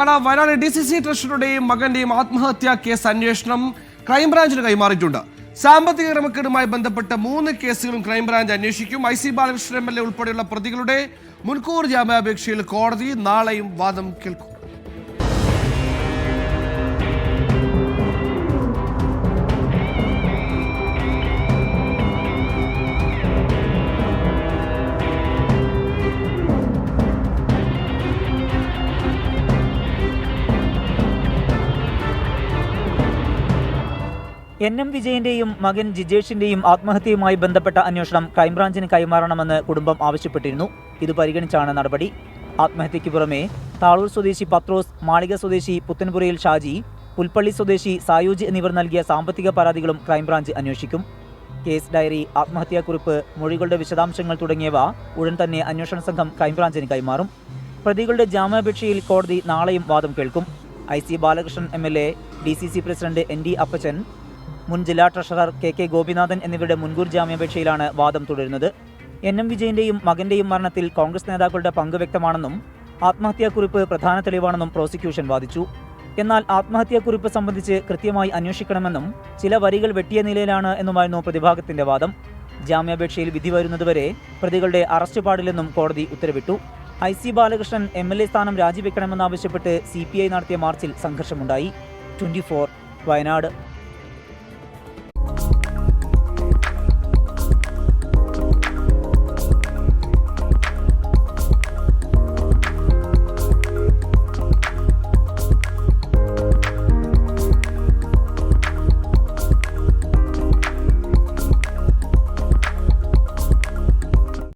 Wayanad DCC ട്രഷററുടെയും മകന്റെയും ആത്മഹത്യാ case അന്വേഷണം ക്രൈംബ്രാഞ്ചിന് കൈമാറിയിട്ടുണ്ട്. സാമ്പത്തിക ക്രമക്കേടുമായി ബന്ധപ്പെട്ട 3 കേസുകളും ക്രൈംബ്രാഞ്ച് അന്വേഷിക്കും. IC ബാലകൃഷ്ണൻ MLA ഉൾപ്പെടെയുള്ള പ്രതികളുടെ മുൻകൂർ ജാമ്യാപേക്ഷയിൽ കോടതി നാളെയും വാദം കേൾക്കും. NM വിജയന്റെയും മകൻ ജിജേഷിന്റെയും ആത്മഹത്യയുമായി ബന്ധപ്പെട്ട അന്വേഷണം ക്രൈംബ്രാഞ്ചിന് കൈമാറണമെന്ന് കുടുംബം ആവശ്യപ്പെട്ടിരുന്നു. ഇത് പരിഗണിച്ചാണ് നടപടി. ആത്മഹത്യയ്ക്ക് പുറമെ താളൂർ സ്വദേശി പത്രോസ്, മാളിക സ്വദേശി പുത്തൻപുരയിൽ ഷാജി, പുൽപ്പള്ളി സ്വദേശി സായൂജ് എന്നിവർ നൽകിയ സാമ്പത്തിക പരാതികളും ക്രൈംബ്രാഞ്ച് അന്വേഷിക്കും. കേസ് ഡയറി, ആത്മഹത്യാക്കുറിപ്പ്, മൊഴികളുടെ വിശദാംശങ്ങൾ തുടങ്ങിയവ ഉടൻ തന്നെ അന്വേഷണ സംഘം ക്രൈംബ്രാഞ്ചിന് കൈമാറും. പ്രതികളുടെ ജാമ്യാപേക്ഷയിൽ കോടതി നാളെയും വാദം കേൾക്കും. IC Balakrishnan MLA, DCC president ND അപ്പച്ചൻ, മുൻ ജില്ലാ ട്രഷറർ KK ഗോപിനാഥൻ എന്നിവരുടെ മുൻകൂർ ജാമ്യാപേക്ഷയിലാണ് വാദം തുടരുന്നത്. NM വിജയന്റെയും മകന്റെയും മരണത്തിൽ കോൺഗ്രസ് നേതാക്കളുടെ പങ്ക് വ്യക്തമാണെന്നും ആത്മഹത്യാക്കുറിപ്പ് പ്രധാന തെളിവാണെന്നും പ്രോസിക്യൂഷൻ വാദിച്ചു. എന്നാൽ ആത്മഹത്യാക്കുറിപ്പ് സംബന്ധിച്ച് കൃത്യമായി അന്വേഷിക്കണമെന്നും ചില വരികൾ വെട്ടിയ നിലയിലാണ് എന്നുമായിരുന്നു പ്രതിഭാഗത്തിന്റെ വാദം. ജാമ്യാപേക്ഷയിൽ വിധി വരുന്നതുവരെ പ്രതികളുടെ അറസ്റ്റ് പാടില്ലെന്നും കോടതി ഉത്തരവിട്ടു. IC ബാലകൃഷ്ണൻ MLA സ്ഥാനം രാജിവെക്കണമെന്നാവശ്യപ്പെട്ട് CPI നടത്തിയ മാർച്ചിൽ സംഘർഷമുണ്ടായി. 24 വയനാട്.